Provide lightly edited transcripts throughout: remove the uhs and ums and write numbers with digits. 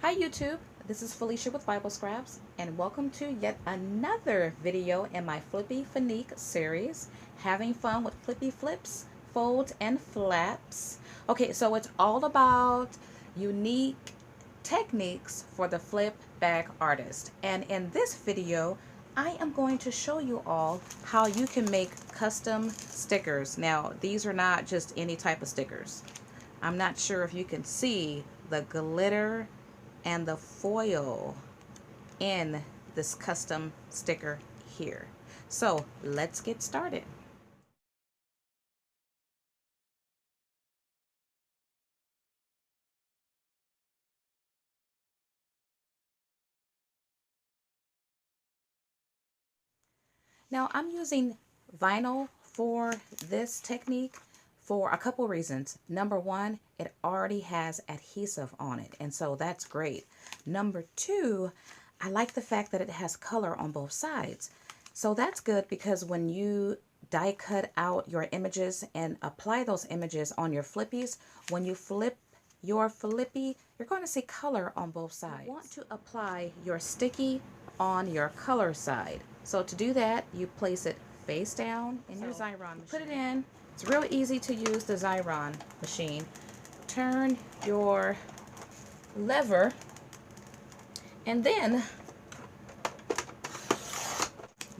Hi YouTube, this is Felicia with Bible Scraps, and welcome to yet another video in my Flippy Funique series, having fun with Flippy flips, folds, and flaps. Okay, so it's all about unique techniques for the flip bag artist, and in this video I am going to show you all how you can make custom stickers. Now these are not just any type of stickers. I'm not sure if you can see the glitter and the foil in this custom sticker here. So let's get started. Now I'm using vinyl for this technique for a couple reasons. Number one, it already has adhesive on it, and so that's great. Number two, I like the fact that it has color on both sides. So that's good because when you die cut out your images and apply those images on your flippies, when you flip your flippy, you're going to see color on both sides. You want to apply your sticky on your color side. So to do that, you place it face down in your Xyron machine. Put it in. It's real easy to use the Xyron machine. Turn your lever and then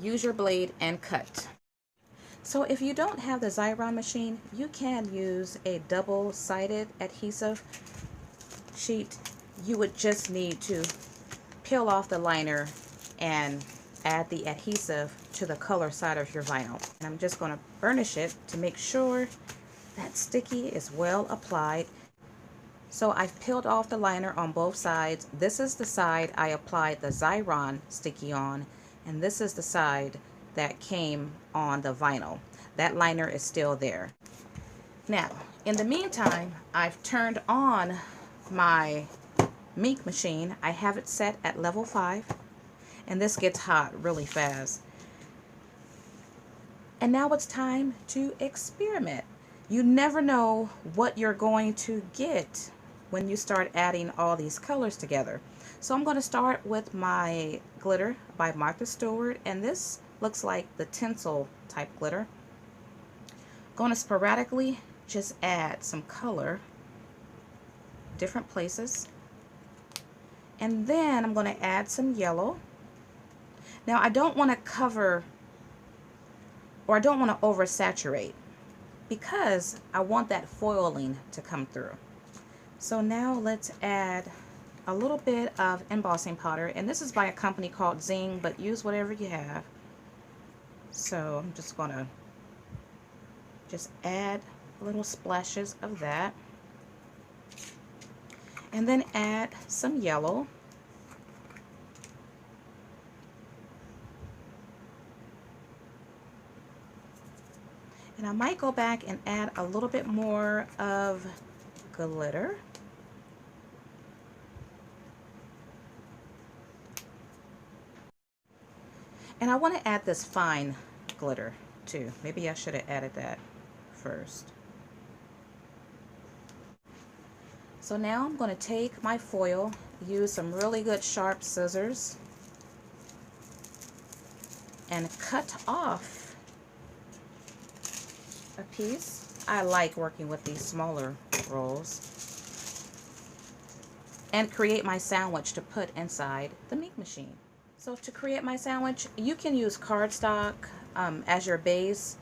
use your blade and cut. So if you don't have the Xyron machine, you can use a double-sided adhesive sheet. You would just need to peel off the liner and add the adhesive to the color side of your vinyl. And I'm just going to burnish it to make sure that sticky is well applied. So I've peeled off the liner on both sides. This is the side I applied the Xyron sticky on, and this is the side that came on the vinyl. That liner is still there. Now, in the meantime, I've turned on my ink machine. I have it set at level 5, and this gets hot really fast. And now it's time to experiment. You never know what you're going to get when you start adding all these colors together. So I'm going to start with my glitter by Martha Stewart, and this looks like the tinsel type glitter. I'm going to sporadically just add some color different places, and then I'm going to add some yellow. Now I don't want to cover, or I don't want to oversaturate, because I want that foiling to come through. So now let's add a little bit of embossing powder, and this is by a company called Zing, but use whatever you have. So I'm just going to add little splashes of that, and then add some yellow. And I might go back and add a little bit more of glitter. And I want to add this fine glitter too. Maybe I should have added that first. So now I'm going to take my foil, use some really good sharp scissors, and cut off a piece. I like working with these smaller rolls, and create my sandwich to put inside the ink machine. So to create my sandwich, you can use cardstock as your base.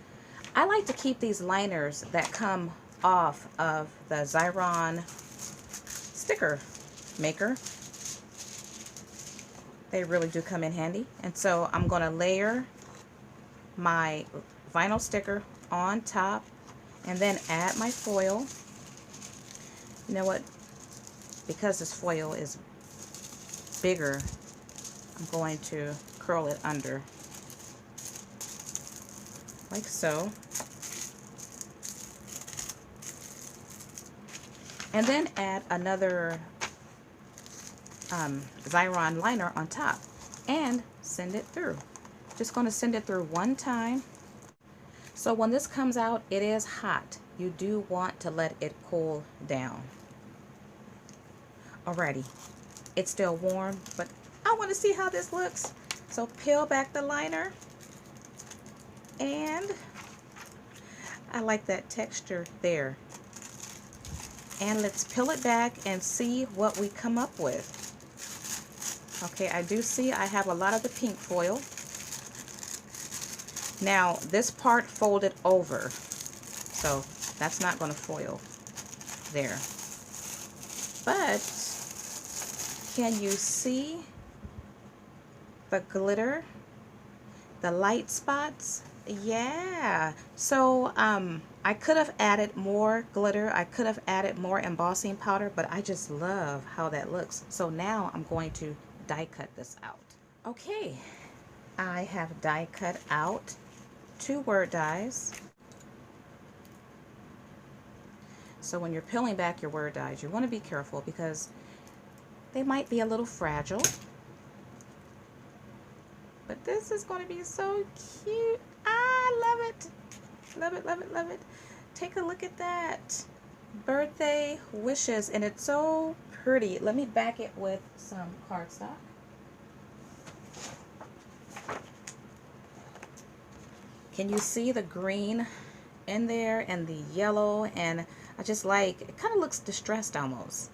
I like to keep these liners that come off of the Xyron sticker maker. They really do come in handy. And so I'm going to layer my vinyl sticker on top and then add my foil. You know what? Because this foil is bigger, I'm going to curl it under like so. And then add another Xyron liner on top and send it through. Just going to send it through one time. So when this comes out, it is hot. You do want to let it cool down. Alrighty. it's still warm, but I want to see how this looks. So peel back the liner, and I like that texture there. And let's peel it back and see what we come up with. Okay, I do see I have a lot of the pink foil. Now this part folded over, so that's not going to foil there. But can you see the glitter, the light spots? Yeah. So I could have added more glitter, I could have added more embossing powder, but I just love how that looks. So now I'm going to die cut this out. Okay, I have die cut out 2 word dies. So when you're peeling back your word dies, you want to be careful because they might be a little fragile. But this is going to be so cute. I love it. Love it, love it, love it. Take a look at that. Birthday wishes, and it's so pretty. Let me back it with some cardstock. Can you see the green in there and the yellow? And I just like, it kind of looks distressed almost.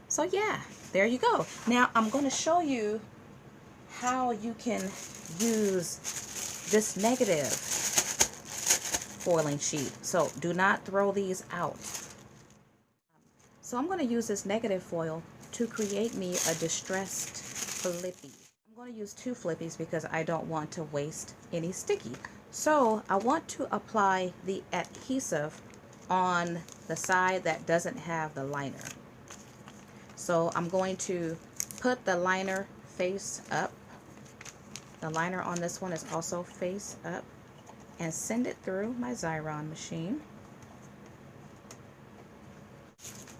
So yeah, there you go. Now I'm going to show you how you can use this negative foiling sheet. So do not throw these out. So I'm going to use this negative foil to create me a distressed Flippie. I'm going to use 2 Flippies because I don't want to waste any sticky. So I want to apply the adhesive on the side that doesn't have the liner. So I'm going to put the liner face up. The liner on this one is also face up, and send it through my Xyron machine.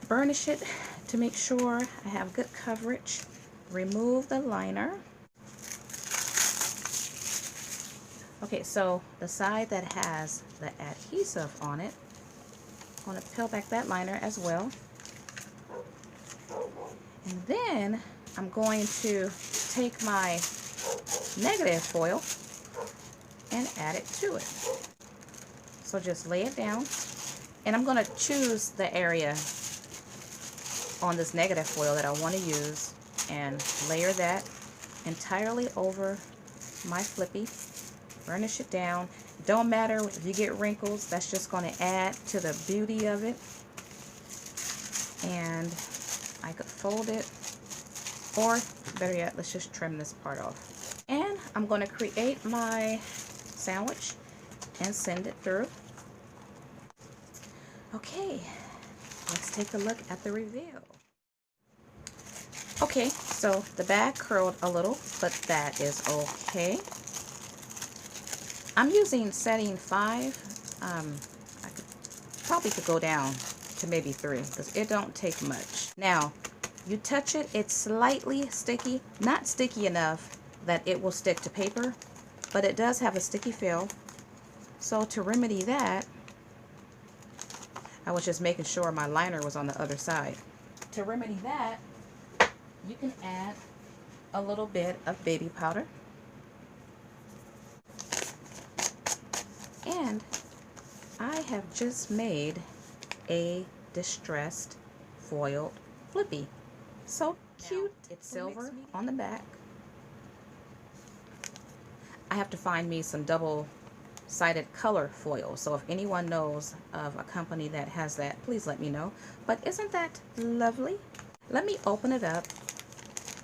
Burnish it to make sure I have good coverage. Remove the liner. Okay, so the side that has the adhesive on it, I'm going to peel back that liner as well. And then I'm going to take my negative foil and add it to it. So just lay it down, and I'm going to choose the area on this negative foil that I want to use and layer that entirely over my Flippie. Burnish it down. Don't matter if you get wrinkles, that's just going to add to the beauty of it. And I could fold it, or better yet, let's just trim this part off. And I'm going to create my sandwich and send it through. Okay, let's take a look at the reveal. Okay, so the back curled a little, but that is okay. I'm using setting 5. I probably could go down to maybe 3 because it don't take much. Now, you touch it, it's slightly sticky, not sticky enough that it will stick to paper, but it does have a sticky feel. So to remedy that, I was just making sure my liner was on the other side. To remedy that, you can add a little bit of baby powder. And I have just made a distressed foiled Flippie. So cute. It's silver on the back. I have to find me some double-sided color foil. So if anyone knows of a company that has that, please let me know. But isn't that lovely? Let me open it up.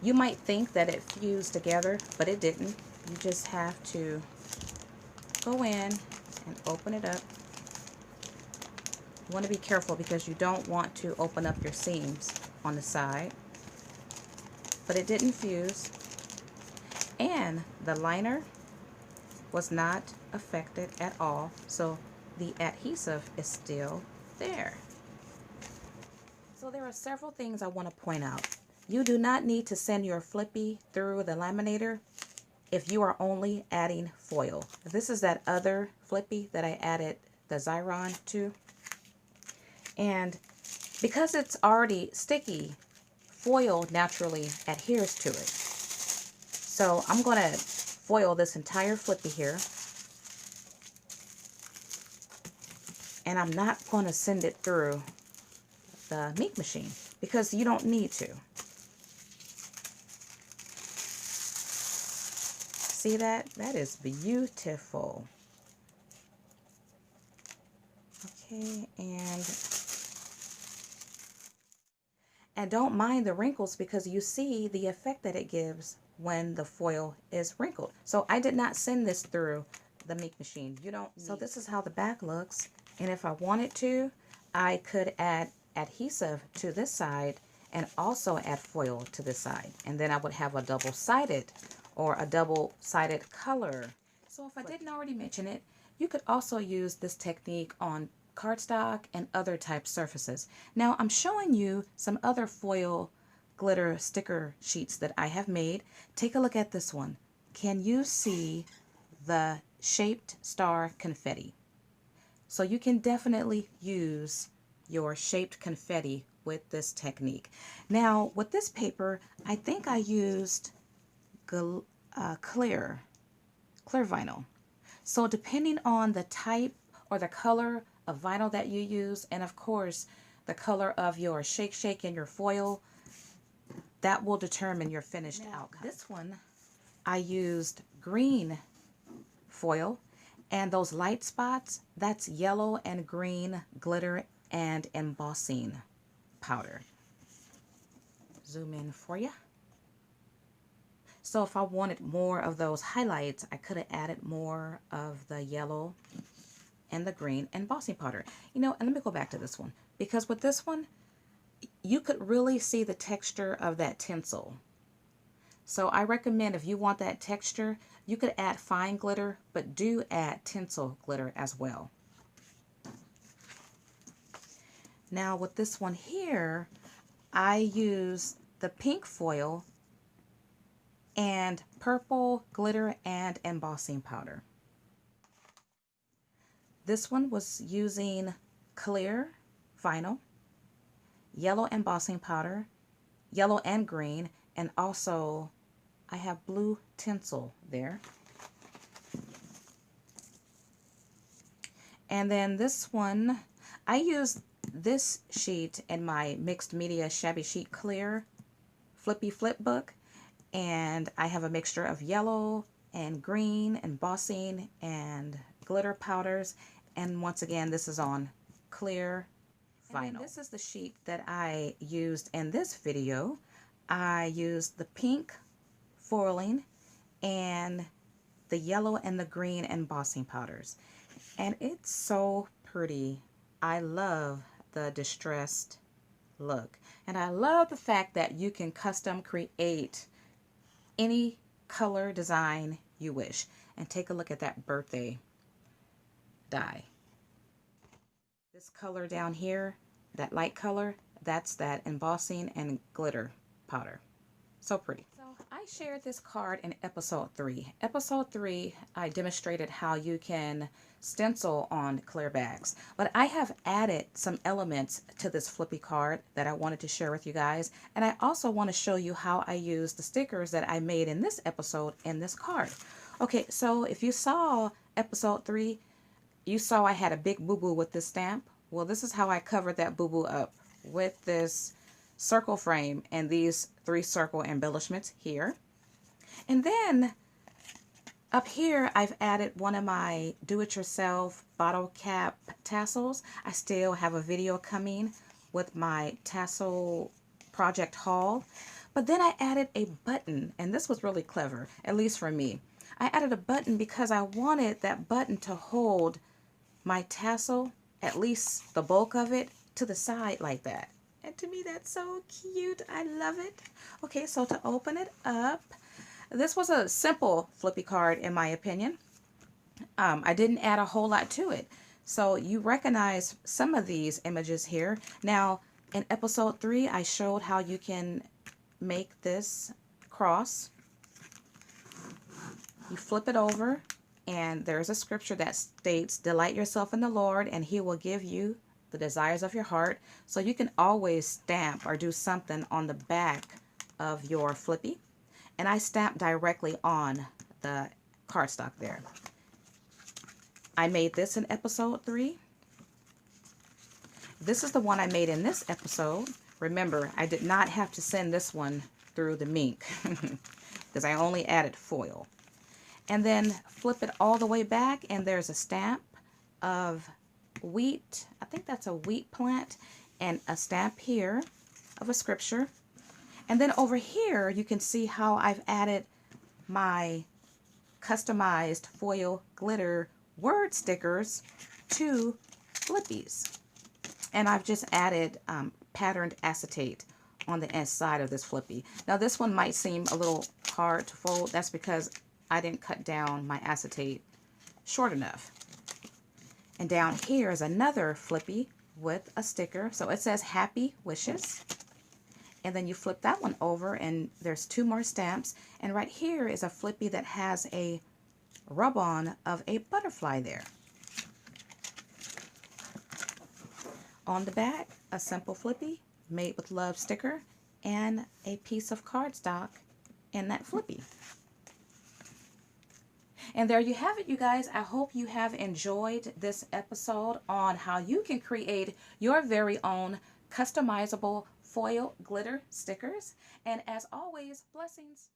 You might think that it fused together, but it didn't. You just have to go in and open it up. You want to be careful because you don't want to open up your seams on the side. But it didn't fuse. And the liner was not affected at all. So the adhesive is still there. So there are several things I want to point out. You do not need to send your Flippie through the laminator if you are only adding foil. This is that other Flippie that I added the Xyron to. And because it's already sticky foil naturally adheres to it. So I'm going to foil this entire Flippy here. And I'm not going to send it through the ink machine because you don't need to. See that? That is beautiful. Okay, and don't mind the wrinkles because you see the effect that it gives when the foil is wrinkled. So I did not send this through the ink machine. You don't need. So this is how the back looks. And if I wanted to, I could add adhesive to this side and also add foil to this side. And then I would have a double-sided or a double-sided color. So if I didn't already mention it, you could also use this technique on cardstock and other type surfaces. Now I'm showing you some other foil glitter sticker sheets that I have made. Take a look at this one. Can you see the shaped star confetti? So you can definitely use your shaped confetti with this technique. Now with this paper, I think I used clear vinyl. So depending on the type or the color of vinyl that you use, and of course the color of your shake and your foil, that will determine your finished outcome. This one I used green foil, and those light spots, that's yellow and green glitter and embossing powder. Zoom in for you. So if I wanted more of those highlights, I could have added more of the yellow and the green embossing powder. You know, and let me go back to this one, because with this one, you could really see the texture of that tinsel. So I recommend if you want that texture, you could add fine glitter, but do add tinsel glitter as well. Now with this one here, I use the pink foil and purple glitter and embossing powder. This one was using clear vinyl, yellow embossing powder, yellow and green, and also I have blue tinsel there. And then this one, I used this sheet in my mixed media shabby chic clear Flippy flip book, and I have a mixture of yellow and green embossing and glitter powders, and once again this is on clear vinyl. And this is the sheet that I used in this video. I used the pink foiling and the yellow and the green embossing powders, and it's so pretty. I love the distressed look, and I love the fact that you can custom create any color design you wish. And take a look at that birthday die. This color down here, that light color, that's that embossing and glitter powder. So pretty. So I shared this card in episode 3. Episode 3, I demonstrated how you can stencil on clear bags, but I have added some elements to this Flippy card that I wanted to share with you guys, and I also want to show you how I use the stickers that I made in this episode in this card. Okay, so if you saw episode 3, you saw I had a big boo-boo with this stamp. Well, this is how I covered that boo-boo up, with this circle frame and these 3 circle embellishments here. And then up here, I've added one of my do-it-yourself bottle cap tassels. I still have a video coming with my tassel project haul. But then I added a button, and this was really clever, at least for me. I added a button because I wanted that button to hold my tassel, at least the bulk of it, to the side like that. And to me, that's so cute. I love it. Okay, so to open it up, this was a simple Flippy card in my opinion. I didn't add a whole lot to it. So you recognize some of these images here. Now, in episode 3, I showed how you can make this cross. You flip it over, and there's a scripture that states, "Delight yourself in the Lord, and He will give you the desires of your heart. So you can always stamp or do something on the back of your Flippy. And I stamped directly on the cardstock there. I made this in episode 3. This is the one I made in this episode. Remember, I did not have to send this one through the Mink because I only added foil. And then flip it all the way back, and there's a stamp of wheat. I think that's a wheat plant, and a stamp here of a scripture. And then over here, you can see how I've added my customized foil glitter word stickers to Flippies. And I've just added patterned acetate on the inside of this Flippy. Now this one might seem a little hard to fold. That's because I didn't cut down my acetate short enough. And down here is another Flippy with a sticker. So it says Happy Wishes. And then you flip that one over and there's 2 more stamps. And right here is a Flippy that has a rub-on of a butterfly there. On the back, a simple Flippy made with love sticker and a piece of cardstock in that Flippy. And there you have it, you guys. I hope you have enjoyed this episode on how you can create your very own customizable foil glitter stickers. And as always, blessings.